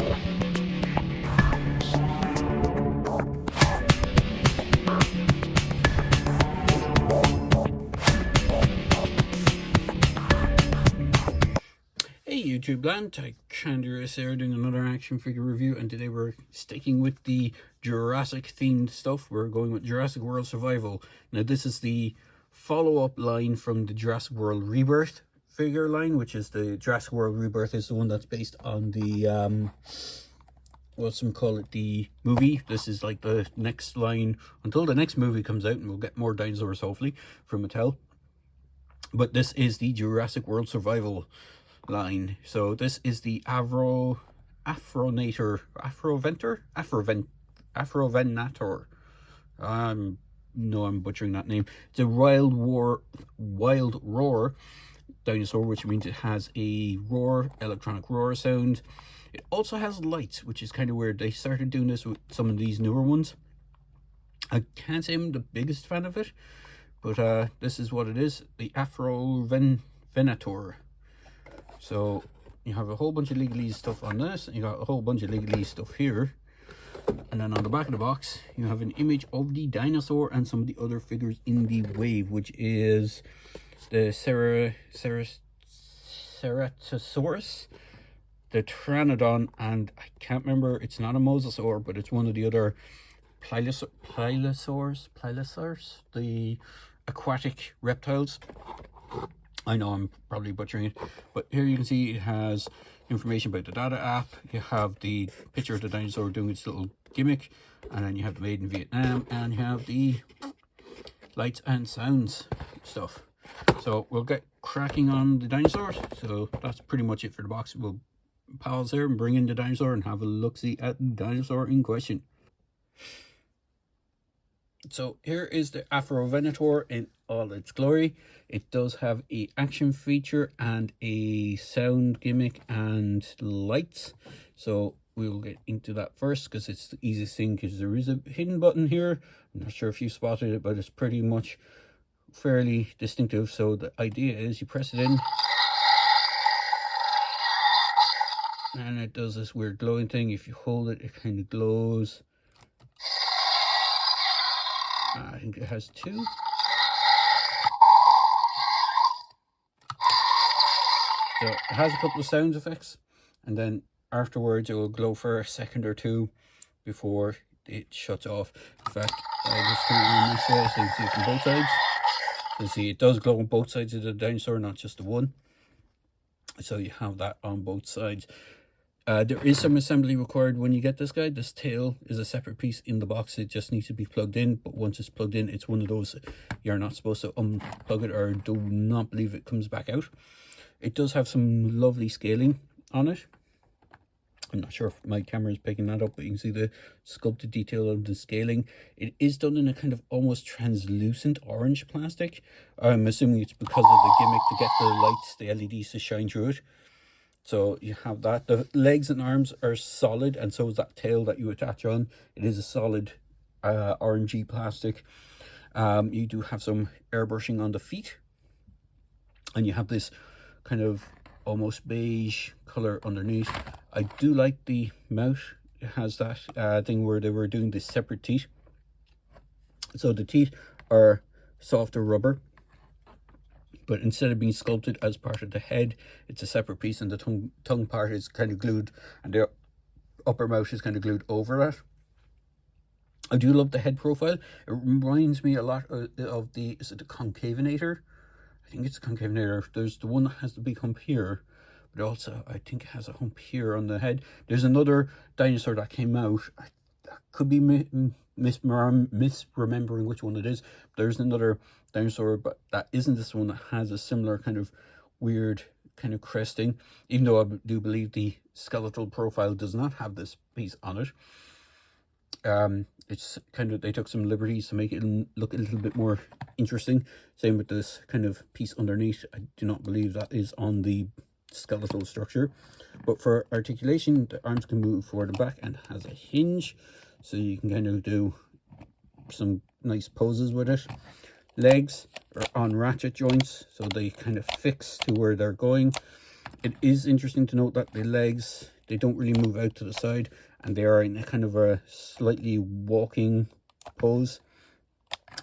Hey YouTube land, Tychandurus here doing another action figure review, and today we're sticking with the Jurassic themed stuff. We're going with Jurassic World Survival. Now this is the follow-up line from the Jurassic World Rebirth figure line, which is the Jurassic World Rebirth is the one that's based on the what's some call it, the movie. This is like the next line until the next movie comes out, and we'll get more dinosaurs hopefully from Mattel. But this is the Jurassic World Survival line. So this is the Afrovenator. No, I'm butchering that name. It's a wild roar dinosaur, which means it has a electronic roar sound. It also has lights, which is kind of weird. They started doing this with some of these newer ones. I can't say I'm the biggest fan of it, but this is what it is, the Afrovenator. So you have a whole bunch of legalese stuff on this, and you got a whole bunch of legalese stuff here. And then on the back of the box, you have an image of the dinosaur and some of the other figures in the wave, which is the Ceratosaurus, the Pteranodon, and I can't remember, it's not a mosasaur, but it's one of the other plylosaurs, the aquatic reptiles. I know I'm probably butchering it, but here you can see it has information about the data app. You have the picture of the dinosaur doing its little gimmick, and then you have the Made in Vietnam, and you have the lights and sounds stuff. So we'll get cracking on the dinosaurs. So that's pretty much it for the box. We'll pause there and bring in the dinosaur and have a look-see at the dinosaur in question. So here is the Afrovenator in all its glory. It does have a action feature and a sound gimmick and lights. So we will get into that first because it's the easiest thing, because there is a hidden button here. I'm not sure if you spotted it, but it's pretty much fairly distinctive. So the idea is you press it in, and it does this weird glowing thing. If you hold it, it kind of glows. I think it has two. So it has a couple of sound effects, and then afterwards it will glow for a second or two before it shuts off. In fact, I'll just turn it on this way so you can see it from both sides. You see it does glow on both sides of the dinosaur, not just the one. So you have that on both sides. There is some assembly required when you get this guy. This tail is a separate piece in the box. It just needs to be plugged in, but once it's plugged in, it's one of those you're not supposed to unplug it, or do not believe it comes back out. It does have some lovely scaling on it. I'm not sure if my camera is picking that up, but you can see the sculpted detail of the scaling. It is done in a kind of almost translucent orange plastic. I'm assuming it's because of the gimmick to get the lights, the LEDs to shine through it. So you have that. The legs and arms are solid, and so is that tail that you attach on. It is a solid orangey plastic. You do have some airbrushing on the feet, and you have this kind of almost beige color underneath. I do like the mouth. It has that thing where they were doing the separate teeth. So the teeth are softer rubber, but instead of being sculpted as part of the head, it's a separate piece, and the tongue part is kind of glued, and the upper mouth is kind of glued over that. I do love the head profile. It reminds me a lot of the, is it the Concavenator? I think it's the Concavenator. There's the one that has the big hump here, but also I think it has a hump here on the head. There's another dinosaur that came out. I could be misremembering which one it is. There's another dinosaur, but that isn't this one, that has a similar kind of weird kind of cresting, even though I do believe the skeletal profile does not have this piece on it. It's kind of, they took some liberties to make it look a little bit more interesting. Same with this kind of piece underneath. I do not believe that is on the skeletal structure, but for articulation, the arms can move forward and back, and has a hinge, so you can kind of do some nice poses with it. Legs are on ratchet joints, so they kind of fix to where they're going. It is interesting to note that the legs they don't really move out to the side, and they are in a kind of a slightly walking pose.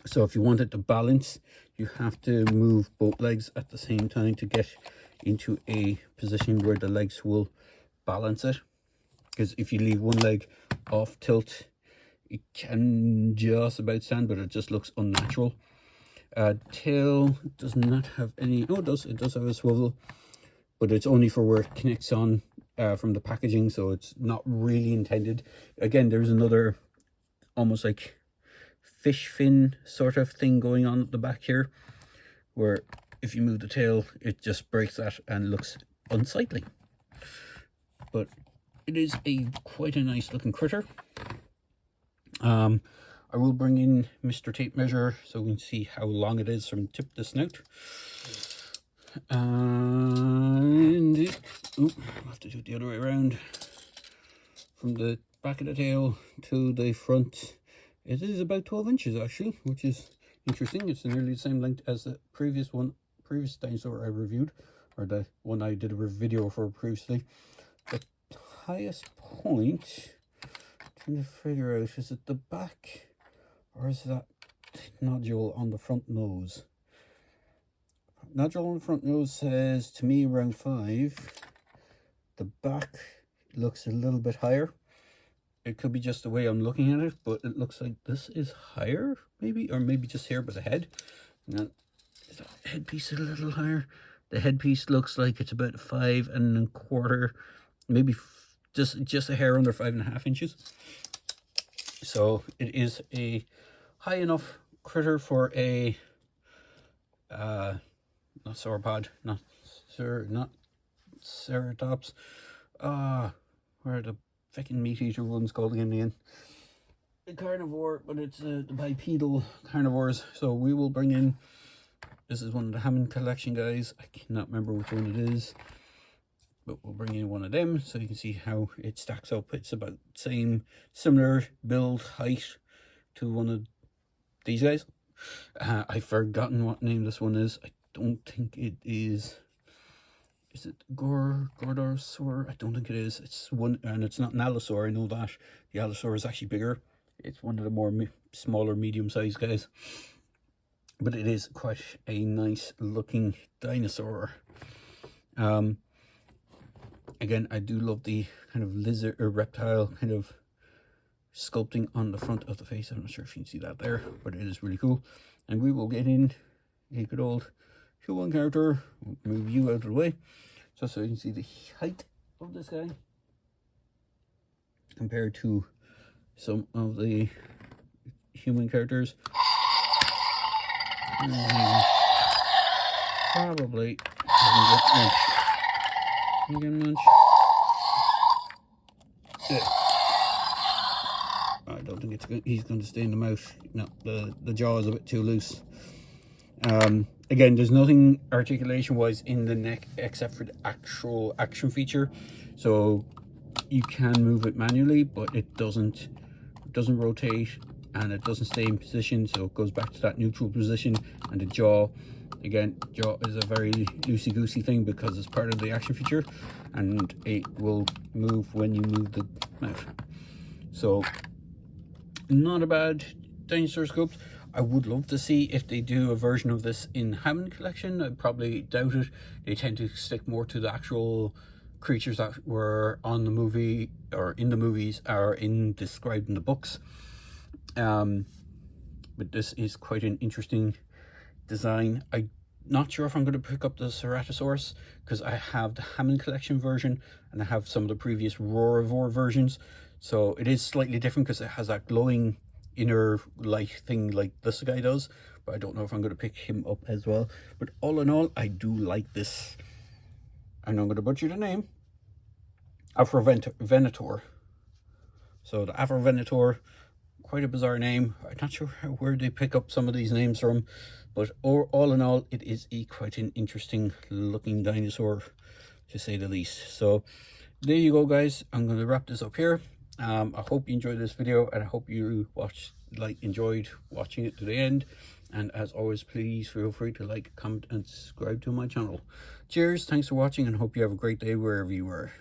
So if you want it to balance, you have to move both legs at the same time to get into a position where the legs will balance it. Because if you leave one leg off tilt, it can just about stand, but it just looks unnatural. Tail does not have any, oh, it does have a swivel, but it's only for where it connects on from the packaging, so it's not really intended. Again, there's another almost like fish fin sort of thing going on at the back here, where if you move the tail, it just breaks that and looks unsightly. But it is quite a nice looking critter. I will bring in Mr. Tape Measure so we can see how long it is from tip to snout. And I'll have to do it the other way around. From the back of the tail to the front, it is about 12 inches actually, which is interesting. It's nearly the same length as the previous dinosaur I reviewed, or the one I did a video for previously. The highest point, trying to figure out, is it the back or is that nodule on the front nose? Nodule on the front nose says to me around 5. The back looks a little bit higher. It could be just the way I'm looking at it, but it looks like this is higher, maybe, or maybe just here by the head. Now, is that headpiece a little higher? The headpiece looks like it's about 5 1/4, maybe just a hair under 5.5 inches. So it is a high enough critter for a not sauropod, not ceratops. Where are the fucking meat eater ones called again? The carnivore, but it's the bipedal carnivores. So we will bring in, this is one of the Hammond collection guys. I cannot remember which one it is, but we'll bring in one of them so you can see how it stacks up. It's about similar build height to one of these guys. I've forgotten what name this one is. I don't think it is. Is it Gordosaur? I don't think it is. It's one, and it's not an Allosaur. I know that. The Allosaur is actually bigger. It's one of the more smaller, medium-sized guys. But it is quite a nice looking dinosaur. Again, I do love the kind of lizard or reptile kind of sculpting on the front of the face. I'm not sure if you can see that there, but it is really cool. And we will get in a good old human character. We'll move you out of the way just so you can see the height of this guy compared to some of the human characters. Probably munch. I don't think he's going to stay in the mouth. No, the jaw is a bit too loose. Again, there's nothing articulation wise in the neck except for the actual action feature, so you can move it manually, but it doesn't rotate and it doesn't stay in position, so it goes back to that neutral position. And the jaw, again, jaw is a very loosey-goosey thing because it's part of the action feature, and it will move when you move the mouth. So not a bad dinosaur sculpt. I would love to see if they do a version of this in Hammond collection. I probably doubt it. They tend to stick more to the actual creatures that were on the movie or in the movies or described in the books. But this is quite an interesting design. I'm not sure if I'm going to pick up the Ceratosaurus because I have the Hammond collection version and I have some of the previous Roarivore versions. So it is slightly different because it has that glowing inner light thing like this guy does, but I don't know if I'm going to pick him up as well. But all in all, I do like this. And I'm going to butcher the name. Afrovenator. So the Afrovenator, quite a bizarre name. I'm not sure where they pick up some of these names from, but all in all, it is quite an interesting looking dinosaur, to say the least. So there you go, guys. I'm going to wrap this up here. I hope you enjoyed this video, and I hope you enjoyed watching it to the end. And as always, please feel free to like, comment, and subscribe to my channel. Cheers, thanks for watching, and hope you have a great day wherever you are.